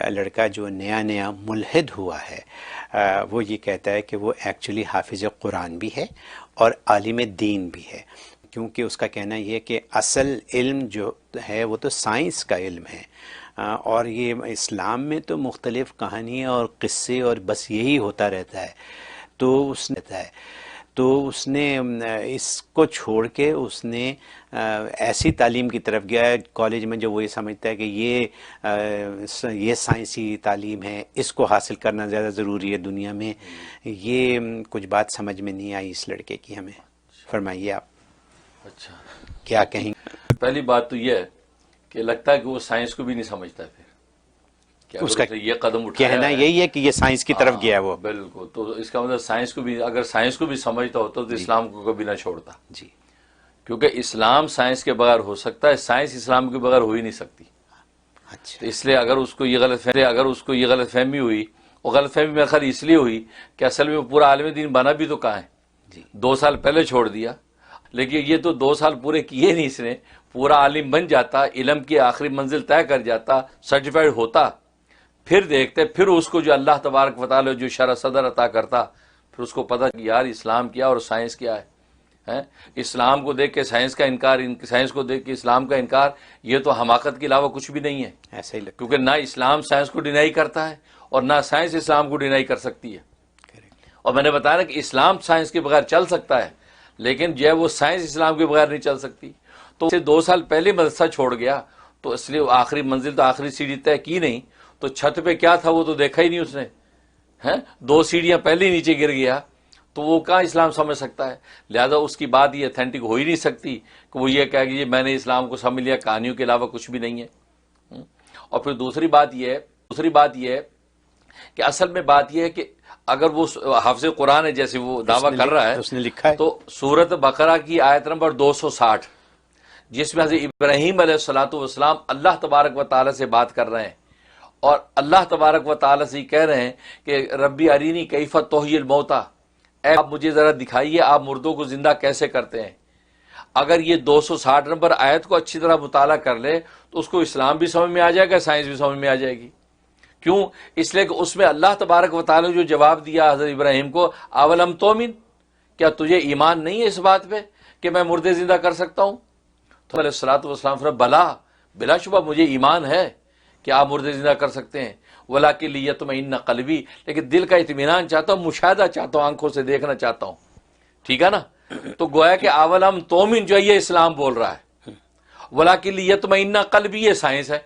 لڑکا جو نیا نیا ملحد ہوا ہے وہ یہ کہتا ہے کہ وہ ایکچولی حافظ قرآن بھی ہے اور عالم دین بھی ہے، کیونکہ اس کا کہنا یہ ہے کہ اصل علم جو ہے وہ تو سائنس کا علم ہے، اور یہ اسلام میں تو مختلف کہانیاں اور قصے اور بس یہی ہوتا رہتا ہے۔ تو اس نے اس کو چھوڑ کے اس نے ایسی تعلیم کی طرف گیا کالج میں جو وہ یہ سمجھتا ہے کہ یہ سائنسی تعلیم ہے، اس کو حاصل کرنا زیادہ ضروری ہے دنیا میں۔ یہ کچھ بات سمجھ میں نہیں آئی اس لڑکے کی، ہمیں فرمائیے آپ اچھا کیا کہیں۔ پہلی بات تو یہ ہے کہ لگتا ہے کہ وہ سائنس کو بھی نہیں سمجھتا پھر کہ اس کا یہ قدم اٹھایا کہنا یہی ہے کہ یہ سائنس کی طرف گیا وہ۔ بالکل، تو اس کا مطلب سائنس کو بھی، اگر سائنس کو بھی سمجھتا ہوتا تو اسلام کو کبھی نہ چھوڑتا، جی، کیونکہ اسلام سائنس کے بغیر ہو سکتا ہے، سائنس اسلام کے بغیر ہو ہی نہیں سکتی۔ اچھا، تو اس لیے اگر اس کو یہ غلط فہمی ہوئی، وہ غلط فہمی میرے خیال اس لیے ہوئی کہ اصل میں وہ پورا عالم دین بنا بھی تو کہاں ہے، جی 2 سال پہلے چھوڑ دیا، لیکن یہ تو 2 سال پورے کیے نہیں، اس نے پورا عالم بن جاتا، علم کی آخری منزل طے کر جاتا، سرٹیفائڈ ہوتا، پھر دیکھتے، پھر اس کو جو اللہ تبارک و تعالی جو شرح صدر عطا کرتا، پھر اس کو پتہ کہ یار اسلام کیا اور سائنس کیا ہے۔ اسلام کو دیکھ کے سائنس کا انکار، سائنس کو دیکھ کے اسلام کا انکار، یہ تو حماقت کے علاوہ کچھ بھی نہیں ہے، ایسا ہی لگتا کیونکہ نہ اسلام سائنس کو ڈینائی کرتا ہے اور نہ سائنس اسلام کو ڈینائی کر سکتی ہے۔ ہے۔ اور میں نے بتایا کہ اسلام سائنس کے بغیر چل سکتا ہے، لیکن جو ہے وہ سائنس اسلام کے بغیر نہیں چل سکتی۔ تو اسے 2 سال پہلے مدرسہ چھوڑ گیا، تو اس لیے آخری منزل تو آخری سیڑھی طے کی نہیں، تو چھت پہ کیا تھا وہ تو دیکھا ہی نہیں اس نے، 2 سیڑھیاں پہلے ہی نیچے گر گیا، تو وہ کہاں اسلام سمجھ سکتا ہے؟ لہذا اس کی بات یہ اتھینٹک ہو ہی نہیں سکتی کہ وہ یہ کہے کہ میں نے اسلام کو سمجھ لیا، کہانیوں کے علاوہ کچھ بھی نہیں ہے۔ اور پھر دوسری بات یہ ہے کہ اصل میں بات یہ ہے کہ اگر وہ حافظ قرآن ہے جیسے وہ دعویٰ کر رہا ہے، اس نے لکھا ہے تو سورۃ بقرہ کی آیت نمبر 260، جس میں حضرت ابراہیم علیہ الصلوۃ والسلام اللہ تبارک و تعالی سے بات کر رہے ہیں، اور اللہ تبارک و تعالی سے کہہ رہے ہیں کہ ربی ارینی کیف تحیی الموتیٰ، اے آپ مجھے ذرا دکھائیے آپ مردوں کو زندہ کیسے کرتے ہیں۔ اگر یہ 260 نمبر آیت کو اچھی طرح مطالعہ کر لے تو اس کو اسلام بھی سمجھ میں آ جائے گا، سائنس بھی سمجھ میں آ جائے گی۔ کیوں؟ اس لیے کہ اس میں اللہ تبارک و تعالی جو جواب دیا حضرت ابراہیم کو، اولم تؤمن، کیا تجھے ایمان نہیں ہے اس بات پہ کہ میں مردے زندہ کر سکتا ہوں؟ تو علیہ الصلوۃ والسلام فرمایا بلا شبہ مجھے ایمان ہے کہ آپ مردے زندہ کر سکتے ہیں، ولیکن لیطمئن قلبی، لیکن دل کا اطمینان چاہتا ہوں، مشاہدہ چاہتا ہوں، آنکھوں سے دیکھنا چاہتا ہوں، ٹھیک ہے نا؟ تو گویا کہ اولم تؤمن جو ہے یہ اسلام بول رہا ہے، ولیکن لیطمئن قلبی یہ سائنس ہے،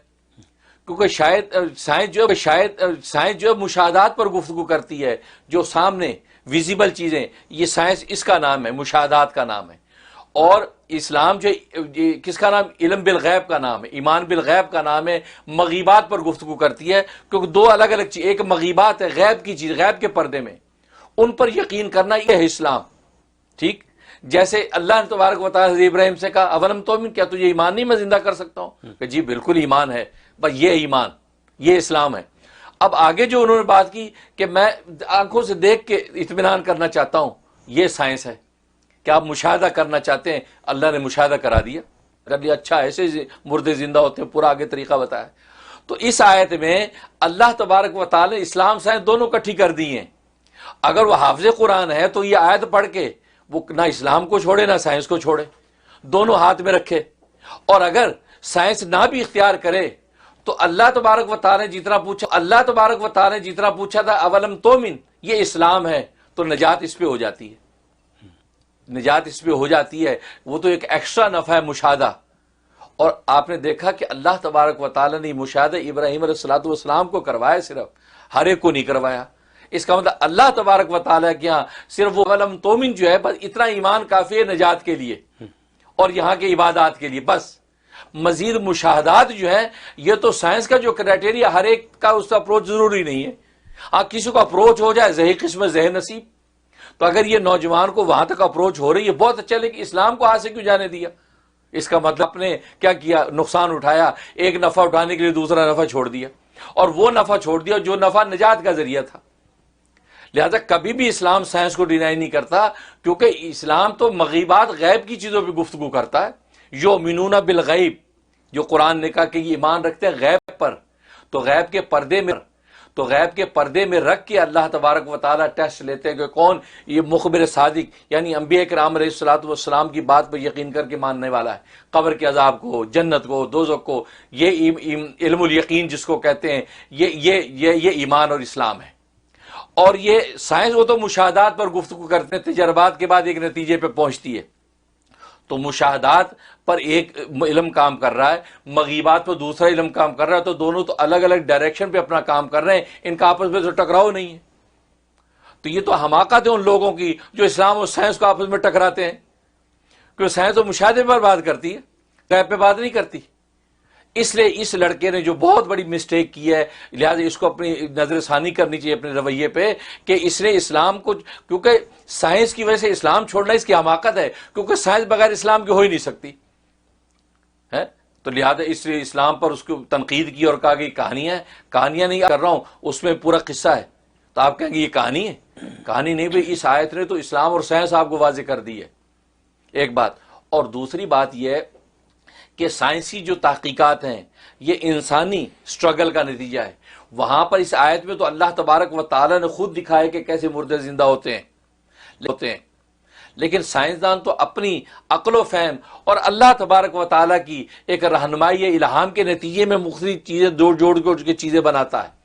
کیونکہ شاید سائنس جو ہے مشاہدات پر گفتگو کرتی ہے، جو سامنے ویزیبل چیزیں، یہ سائنس اس کا نام ہے، مشاہدات کا نام ہے۔ اور اسلام جو کس کا نام؟ علم بالغیب کا نام ہے، ایمان بالغیب کا نام ہے، مغیبات پر گفتگو کرتی ہے، کیونکہ 2 الگ الگ چیز، ایک مغیبات ہے غیب کی چیز، غیب کے پردے میں، ان پر یقین کرنا یہ ہے اسلام، ٹھیک؟ جیسے اللہ نے تبارک و تعالی ابراہیم سے کہا اولم تؤمن، کیا تجھے ایمان نہیں میں زندہ کر سکتا ہوں؟ کہ جی بالکل ایمان ہے، بس یہ ایمان، یہ اسلام ہے۔ اب آگے جو انہوں نے بات کی کہ میں آنکھوں سے دیکھ کے اطمینان کرنا چاہتا ہوں، یہ سائنس ہے۔ کیا آپ مشاہدہ کرنا چاہتے ہیں؟ اللہ نے مشاہدہ کرا دیا، کر لیا، اچھا ایسے مردے زندہ ہوتے ہیں، پورا آگے طریقہ بتایا۔ تو اس آیت میں اللہ تبارک و تعالی اسلام سائنس دونوں کٹھی کر دی ہیں۔ اگر وہ حافظ قرآن ہے تو یہ آیت پڑھ کے وہ نہ اسلام کو چھوڑے نہ سائنس کو چھوڑے، دونوں ہاتھ میں رکھے، اور اگر سائنس نہ بھی اختیار کرے تو اللہ تبارک و تعالی نے جتنا پوچھا تھا اولم تؤمن، یہ اسلام ہے، تو نجات اس پہ ہو جاتی ہے، نجات اس پہ ہو جاتی ہے۔ وہ تو ایک ایکسٹرا نفع ہے مشاہدہ۔ اور آپ نے دیکھا کہ اللہ تبارک و تعالی نے مشاہدہ ابراہیم علیہ الصلوۃ والسلام کو کروایا، صرف ہر ایک کو نہیں کروایا۔ اس کا مطلب اللہ تبارک و تعالی کے یہاں صرف وہ علم تومن جو ہے بس اتنا ایمان کافی ہے نجات کے لیے اور یہاں کے عبادات کے لیے، بس مزید مشاہدات جو ہے یہ تو سائنس کا جو کرائٹیریا ہر ایک کا اس کا اپروچ ضروری نہیں ہے۔ کسی کو اپروچ ہو جائے ذہی قسم ذہن نصیب، تو اگر یہ نوجوان کو وہاں تک اپروچ ہو رہی ہے بہت اچھا، لیکن اسلام کو ہاتھ سے کیوں جانے دیا؟ اس کا مطلب آپ نے کیا کیا؟ نقصان اٹھایا، ایک نفع اٹھانے کے لیے دوسرا نفع چھوڑ دیا، اور وہ نفع چھوڑ دیا جو نفع نجات کا ذریعہ تھا۔ لہذا کبھی بھی اسلام سائنس کو ڈینائی نہیں کرتا، کیونکہ اسلام تو مغیبات غیب کی چیزوں پہ گفتگو کرتا ہے۔ یؤمنون بالغیب، جو قرآن نے کہا کہ یہ ایمان رکھتے ہیں غیب پر، تو غیب کے پردے میں رکھ کے اللہ تبارک و تعالیٰ ٹیسٹ لیتے ہیں کہ کون یہ مخبر صادق یعنی انبیاء کرام علیہ الصلوۃ والسلام کی بات پر یقین کر کے ماننے والا ہے، قبر کے عذاب کو، جنت کو، دوزخ کو، یہ علم الیقین جس کو کہتے ہیں، یہ ایمان اور اسلام ہے۔ اور یہ سائنس وہ تو مشاہدات پر گفتگو کرتے ہیں، تجربات کے بعد ایک نتیجے پہ پہنچتی ہے، تو مشاہدات پر ایک علم کام کر رہا ہے، مغیبات پر دوسرا علم کام کر رہا ہے، تو دونوں تو الگ الگ ڈائریکشن پہ اپنا کام کر رہے ہیں، ان کا آپس میں تو ٹکراؤ نہیں ہے۔ تو یہ تو حماقت ہے ان لوگوں کی جو اسلام اور سائنس کو آپس میں ٹکراتے ہیں، کیونکہ سائنس تو مشاہدے پر بات کرتی ہے، غیب پہ بات نہیں کرتی۔ اس لیے اس لڑکے نے جو بہت بڑی مسٹیک کی ہے، لہٰذا اس کو اپنی نظر ثانی کرنی چاہیے اپنے رویے پہ، کہ اس نے اسلام کو، کیونکہ سائنس کی وجہ سے اسلام چھوڑنا اس کی حماقت ہے، کیونکہ سائنس بغیر اسلام کی ہو ہی نہیں سکتی ہے۔ تو لہٰذا اس لیے اسلام پر اس کو تنقید کی اور کہا کہ کہانیاں نہیں کر رہا ہوں، اس میں پورا قصہ ہے۔ تو آپ کہیں گے یہ کہانی ہے؟ کہانی نہیں بھائی، اس آیت نے تو اسلام اور سائنس آپ کو واضح کر دی ہے، ایک بات۔ اور دوسری بات یہ ہے کہ سائنسی جو تحقیقات ہیں یہ انسانی سٹرگل کا نتیجہ ہے۔ وہاں پر اس آیت میں تو اللہ تبارک و تعالیٰ نے خود دکھایا کہ کیسے مردے زندہ ہوتے ہیں، لیکن سائنسدان تو اپنی عقل و فہم اور اللہ تبارک و تعالیٰ کی ایک رہنمائی الہام کے نتیجے میں مختلف چیزیں جوڑ کے چیزیں بناتا ہے،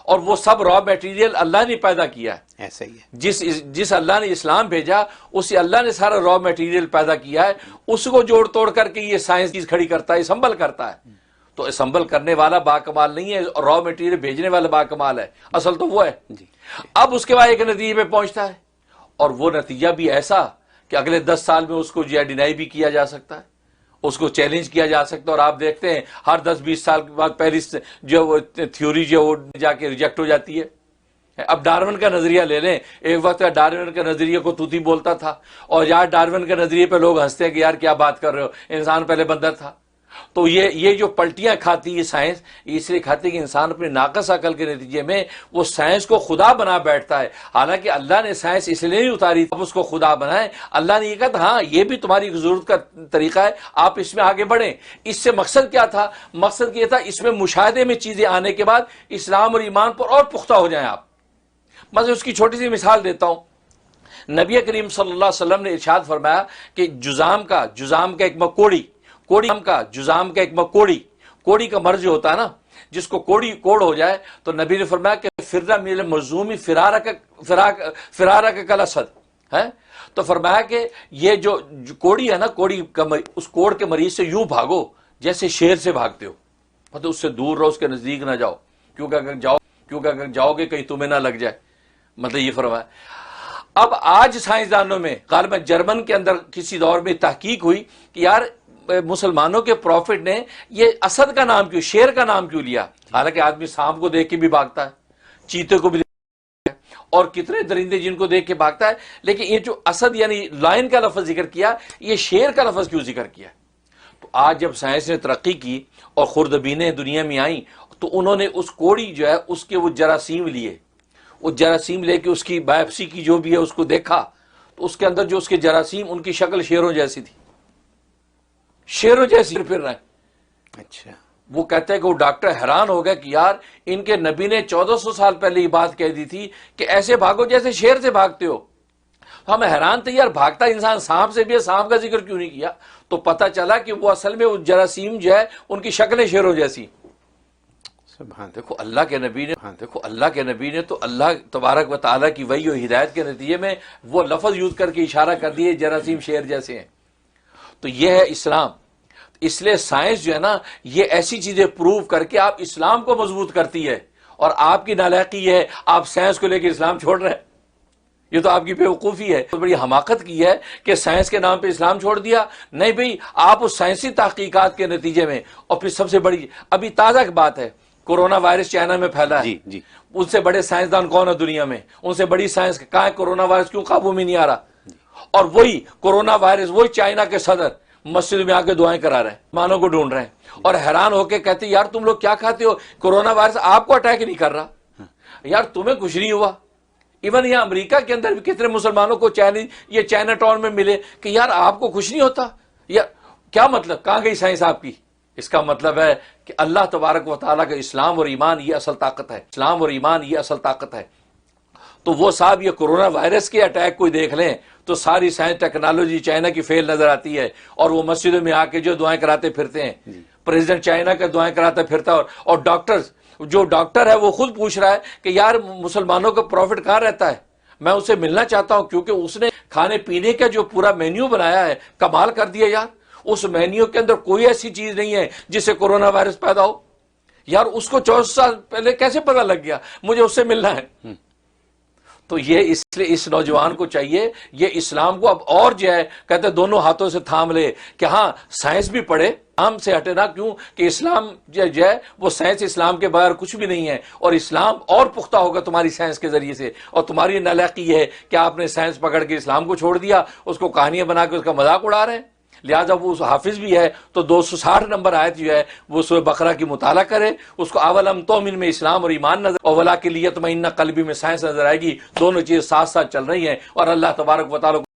اور وہ سب را میٹیریل اللہ نے پیدا کیا ہے۔ ایسا ہی ہے، جس اللہ نے اسلام بھیجا اسی اللہ نے سارا را میٹیریل پیدا کیا ہے، اس کو جوڑ توڑ کر کے یہ سائنس چیز کھڑی کرتا ہے، اسمبل کرتا ہے۔ تو اسمبل کرنے والا باکمال نہیں ہے، اور را میٹیریل بھیجنے والا باکمال ہے، اصل تو وہ ہے۔ اب اس کے بعد ایک نتیجے پہ پہنچتا ہے، اور وہ نتیجہ بھی ایسا کہ اگلے 10 سال میں اس کو ڈینائی بھی کیا جا سکتا ہے، اس کو چیلنج کیا جا سکتا ہے، اور آپ دیکھتے ہیں ہر 10-20 سال کے بعد پہلی جو وہ تھیوری جو وہ جا کے ریجیکٹ ہو جاتی ہے۔ اب ڈارون کا نظریہ لے لیں، ایک وقت ڈارون کے نظریے کو توتی بولتا تھا، اور یار ڈارون کے نظریے پہ لوگ ہنستے ہیں کہ یار کیا بات کر رہے ہو، انسان پہلے بندر تھا۔ تو یہ جو پلٹیاں کھاتی ہے سائنس، اس لیے کھاتی ہے کہ انسان اپنی ناقص عقل کے نتیجے میں وہ سائنس کو خدا بنا بیٹھتا ہے، حالانکہ اللہ نے سائنس اس لیے نہیں اتاری اب اس کو خدا بنائے۔ اللہ نے یہ کہا تھا ہاں یہ بھی تمہاری ضرورت کا طریقہ ہے، آپ اس میں آگے بڑھیں۔ اس سے مقصد کیا تھا؟ مقصد یہ تھا اس میں مشاہدے میں چیزیں آنے کے بعد اسلام اور ایمان پر اور پختہ ہو جائیں آپ۔ میں اس کی چھوٹی سی مثال دیتا ہوں۔ نبی کریم صلی اللہ علیہ وسلم نے ارشاد فرمایا کہ جزام کا ایک کوڑی کا مرض جو ہوتا ہے نا، جس کو کوڑ ہو جائے، تو نبی نے فرمایا کہ فرا من المظلوم فرارک کالاسد ہے۔ تو فرمایا کہ یہ جو کوڑی ہے نا، اس کوڑ کے مریض سے یوں بھاگو جیسے شیر سے بھاگتے ہو، مطلب اس سے دور رہو، اس کے نزدیک نہ جاؤ، کیونکہ اگر جاؤ گے کہیں تمہیں نہ لگ جائے، مطلب یہ فرمایا۔ اب آج سائنسدانوں میں غالباً جرمن کے اندر کسی دور میں تحقیق ہوئی کہ یار مسلمانوں کے پروفٹ نے یہ اسد کا نام کیوں، شیر کا نام کیوں لیا؟ حالانکہ آدمی سانپ کو دیکھ کے بھی بھاگتا ہے، چیتے کو بھی دیکھ، اور کتنے درندے جن کو دیکھ کے بھاگتا ہے، لیکن یہ جو اسد یعنی لائن کا لفظ ذکر کیا، یہ شیر کا لفظ کیوں ذکر کیا؟ تو آج جب سائنس نے ترقی کی اور خوردبینیں دنیا میں آئیں، تو انہوں نے اس کوڑی جو ہے اس کے وہ جراثیم لیے، وہ جراثیم لے کے اس کی بایوپسی کی جو بھی ہے اس کو دیکھا، تو اس کے اندر جو اس کے جراثیم، ان کی شکل شیروں جیسی تھی، شیروں جیسی پھر رہے۔ اچھا، وہ کہتے ہیں کہ وہ ڈاکٹر حیران ہو گیا کہ یار ان کے نبی نے 1400 سال پہلے یہ بات کہہ دی تھی کہ ایسے بھاگو جیسے شیر سے بھاگتے ہو۔ ہم حیران تھے یار بھاگتا انسان سانپ سے بھی ہے، سانپ کا ذکر کیوں نہیں کیا؟ تو پتہ چلا کہ وہ اصل میں وہ جراثیم جو ہے ان کی شکلیں شیروں جیسی۔ دیکھو اللہ کے نبی نے تو اللہ تبارک و تعالیٰ کی وحی و ہدایت کے نتیجے میں وہ لفظ یوز کر کے اشارہ کر دیے جراثیم شیر جیسے ہیں۔ تو یہ ہے اسلام۔ اس لیے سائنس جو ہے نا، یہ ایسی چیزیں پروو کر کے آپ اسلام کو مضبوط کرتی ہے، اور آپ کی نالائقی یہ ہے آپ سائنس کو لے کے اسلام چھوڑ رہے ہیں۔ یہ تو آپ کی بیوقوفی ہے، بہت بڑی حماقت کی ہے کہ سائنس کے نام پہ اسلام چھوڑ دیا۔ نہیں بھئی، آپ اس سائنسی تحقیقات کے نتیجے میں، اور پھر سب سے بڑی ابھی تازہ بات ہے، کورونا وائرس چائنا میں پھیلا ہے، ان سے بڑے سائنسدان کون ہے دنیا میں؟ ان سے بڑی سائنس کہاں ہے؟ کورونا وائرس کیوں قابو میں نہیں آ رہا؟ اور وہی کورونا وائرس، وہی چائنا کے صدر مسجد میں آ کے دعائیں کرا رہے ہیں، مانوں کو ڈھونڈ رہے ہیں، اور حیران ہو کے کہتے ہیں یار تم لوگ کیا کھاتے ہو؟ کورونا وائرس آپ کو اٹیک نہیں کر رہا، یار تمہیں کچھ نہیں ہوا۔ ایون یہاں امریکہ کے اندر بھی کتنے مسلمانوں کو یہ چائنا ٹاؤن میں ملے کہ یار آپ کو کچھ نہیں ہوتا۔ یار کیا مطلب؟ کہاں گئی سائنس آپ کی؟ اس کا مطلب ہے کہ اللہ تبارک و تعالیٰ کا اسلام اور ایمان یہ اصل طاقت ہے، اسلام اور ایمان یہ اصل طاقت ہے۔ تو وہ صاحب یہ کرونا وائرس کے اٹیک کوئی دیکھ لیں تو ساری سائنس ٹیکنالوجی چائنا کی فیل نظر آتی ہے، اور وہ مسجدوں میں آ کے جو دعائیں کراتے پھرتے ہیں، پریزیڈنٹ چائنا کا دعائیں کراتا پھرتا ہے، اور جو ڈاکٹر ہے وہ خود پوچھ رہا ہے کہ یار مسلمانوں کا پروفٹ کہاں رہتا ہے، میں اسے ملنا چاہتا ہوں، کیونکہ اس نے کھانے پینے کا جو پورا مینیو بنایا ہے کمال کر دیا یار۔ اس مینیو کے اندر کوئی ایسی چیز نہیں ہے جس سے کورونا وائرس پیدا ہو، یار اس کو 14 سال پہلے کیسے پتا لگ گیا، مجھے اس سے ملنا ہے۔ تو یہ اس لیے اس نوجوان کو چاہیے یہ اسلام کو اب اور جو ہے کہتے دونوں ہاتھوں سے تھام لے کہ ہاں سائنس بھی پڑھے، ہم سے ہٹے نہ، کیوں کہ اسلام جو ہے وہ سائنس اسلام کے بغیر کچھ بھی نہیں ہے، اور اسلام اور پختہ ہوگا تمہاری سائنس کے ذریعے سے۔ اور تمہاری نالاقی یہ ہے کہ آپ نے سائنس پکڑ کے اسلام کو چھوڑ دیا، اس کو کہانیاں بنا کے اس کا مذاق اڑا رہے ہیں۔ لہٰذا وہ حافظ بھی ہے تو 260 نمبر آیت جو ہے وہ سورہ بقرہ کی مطالعہ کرے، اس کو اولم تؤمن میں اسلام اور ایمان نظر، اور ولا کے لیے یطمئن قلبی میں سائنس نظر آئے گی۔ دونوں چیزیں ساتھ ساتھ چل رہی ہیں، اور اللہ تبارک و تعالیٰ